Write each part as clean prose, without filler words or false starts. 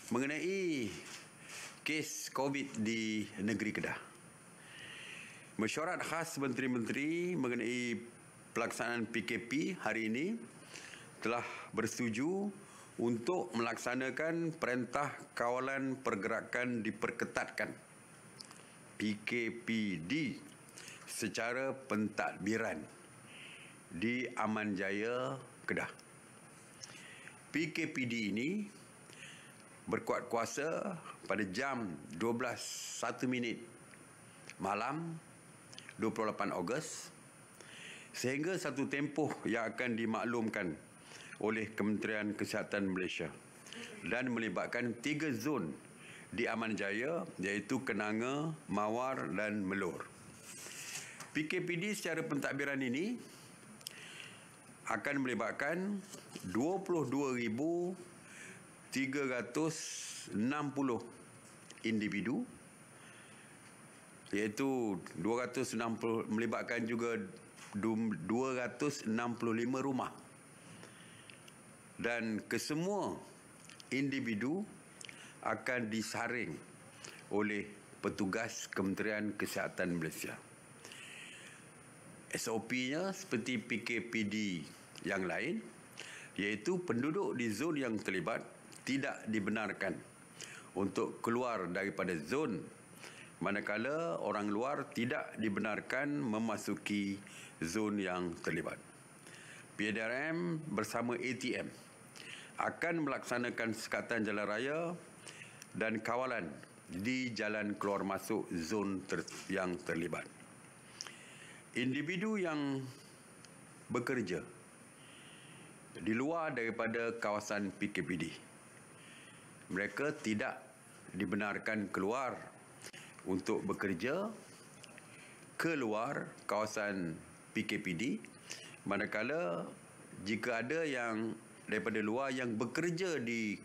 mengenai kes COVID di negeri Kedah. Mesyuarat khas Menteri-Menteri mengenai pelaksanaan PKP hari ini telah bersetuju untuk melaksanakan Perintah Kawalan Pergerakan Diperketatkan PKPD secara pentadbiran di Aman Jaya, Kedah. PKPD ini berkuat kuasa pada jam 12:01 malam 28 Ogos sehingga satu tempoh yang akan dimaklumkan oleh Kementerian Kesihatan Malaysia dan melibatkan 3 zon di Aman Jaya iaitu Kenanga, Mawar dan Melur. PKPD secara pentadbiran ini akan melibatkan 22,360 individu, iaitu 260 melibatkan juga 265 rumah, dan kesemua individu akan disaring oleh petugas Kementerian Kesihatan Malaysia. SOP-nya seperti PKPD yang lain, iaitu penduduk di zon yang terlibat tidak dibenarkan untuk keluar daripada zon, manakala orang luar tidak dibenarkan memasuki zon yang terlibat. PDRM bersama ATM akan melaksanakan sekatan jalan raya dan kawalan di jalan keluar masuk zon yang terlibat. Individu yang bekerja di luar daripada kawasan PKPD, mereka tidak dibenarkan keluar untuk bekerja keluar kawasan PKPD, manakala jika ada yang daripada luar yang bekerja di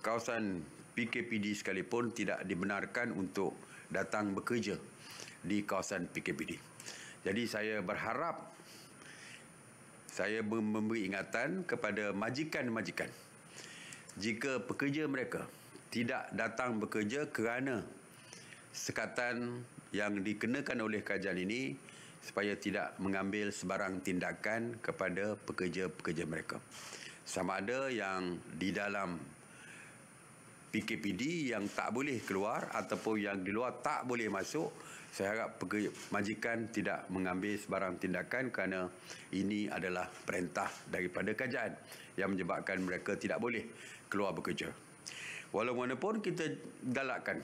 kawasan PKPD sekalipun tidak dibenarkan untuk datang bekerja di kawasan PKPD. Jadi saya berharap, saya memberi ingatan kepada majikan-majikan, jika pekerja mereka tidak datang bekerja kerana sekatan yang dikenakan oleh kajian ini, supaya tidak mengambil sebarang tindakan kepada pekerja-pekerja mereka. Sama ada yang di dalam PKPD yang tak boleh keluar ataupun yang di luar tak boleh masuk, saya harap majikan tidak mengambil sebarang tindakan kerana ini adalah perintah daripada kajian yang menyebabkan mereka tidak boleh keluar bekerja. Walaupun kita galakkan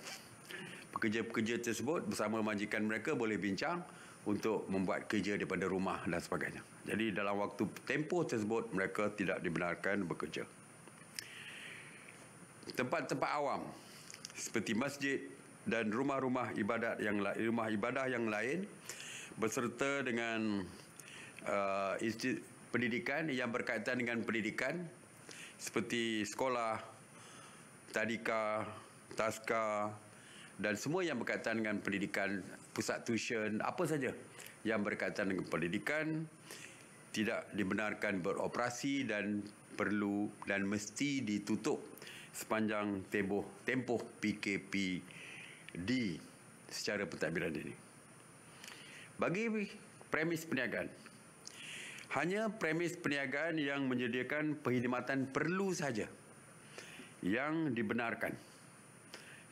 pekerja-pekerja tersebut bersama majikan mereka boleh bincang untuk membuat kerja daripada rumah dan sebagainya. Jadi dalam waktu tempoh tersebut mereka tidak dibenarkan bekerja. Tempat-tempat awam seperti masjid dan rumah-rumah ibadat yang lain beserta dengan pendidikan yang berkaitan dengan pendidikan seperti sekolah, tadika, taska dan semua yang berkaitan dengan pendidikan, pusat tuition, apa saja yang berkaitan dengan pendidikan tidak dibenarkan beroperasi dan perlu dan mesti ditutup sepanjang tempoh PKPD secara pentadbiran ini. Bagi premis perniagaan, hanya premis perniagaan yang menyediakan perkhidmatan perlu saja yang dibenarkan,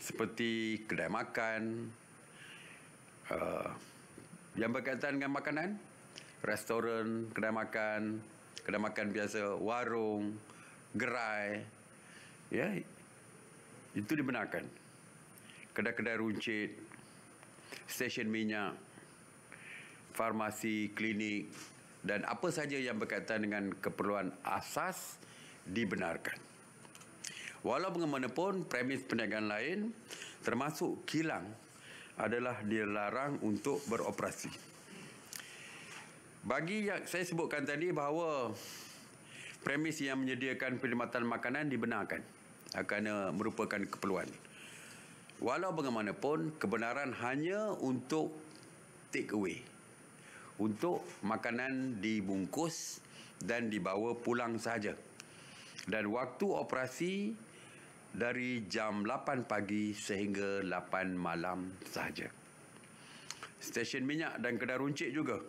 seperti kedai makan yang berkaitan dengan makanan, restoran, kedai makan biasa, warung, gerai, ya, itu dibenarkan. Kedai-kedai runcit, stesen minyak, farmasi, klinik dan apa saja yang berkaitan dengan keperluan asas dibenarkan. Walau bagaimanapun, premis perniagaan lain termasuk kilang adalah dilarang untuk beroperasi. Bagi yang saya sebutkan tadi bahawa premis yang menyediakan perkhidmatan makanan dibenarkan kerana merupakan keperluan. Walau bagaimanapun, kebenaran hanya untuk take away, untuk makanan dibungkus dan dibawa pulang sahaja. Dan waktu operasi dari jam 8 pagi sehingga 8 malam sahaja. Stesen minyak dan kedai runcit juga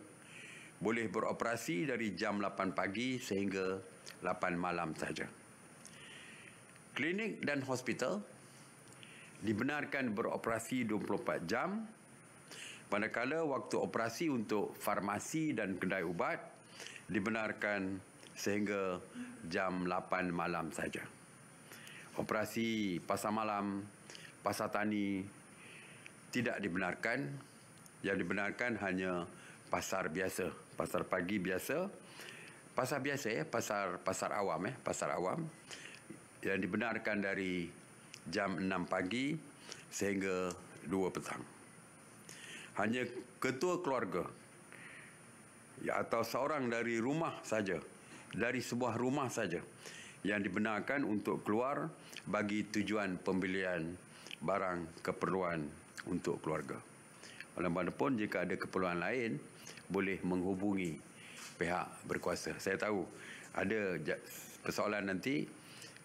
boleh beroperasi dari jam 8 pagi sehingga 8 malam sahaja. Klinik dan hospital dibenarkan beroperasi 24 jam, manakala waktu operasi untuk farmasi dan kedai ubat dibenarkan sehingga jam 8 malam saja. Operasi pasar malam, pasar tani tidak dibenarkan. Yang dibenarkan hanya pasar biasa, pasar pagi biasa, pasar biasa pasar awam yang dibenarkan dari jam 6 pagi sehingga 2 petang. Hanya ketua keluarga atau seorang dari rumah saja, dari sebuah rumah saja yang dibenarkan untuk keluar bagi tujuan pembelian barang keperluan untuk keluarga. Walaupun jika ada keperluan lain, boleh menghubungi pihak berkuasa. Saya tahu ada persoalan nanti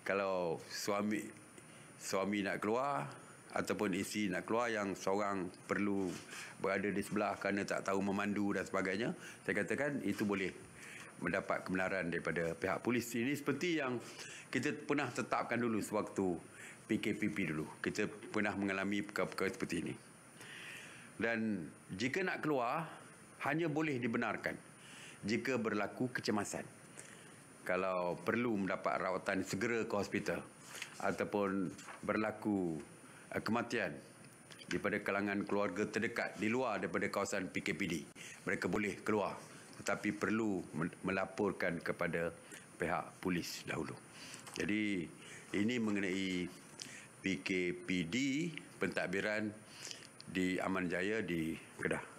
kalau suami nak keluar ataupun isteri nak keluar yang seorang perlu berada di sebelah kerana tak tahu memandu dan sebagainya. Saya katakan itu boleh mendapat kebenaran daripada pihak polis. Ini seperti yang kita pernah tetapkan dulu sewaktu PKPP dulu. Kita pernah mengalami perkara-perkara seperti ini. Dan jika nak keluar, hanya boleh dibenarkan jika berlaku kecemasan. Kalau perlu mendapat rawatan segera ke hospital ataupun berlaku kematian daripada kalangan keluarga terdekat di luar daripada kawasan PKPD, mereka boleh keluar, tetapi perlu melaporkan kepada pihak polis dahulu. Jadi ini mengenai PKPD pentadbiran di Aman Jaya di Kedah.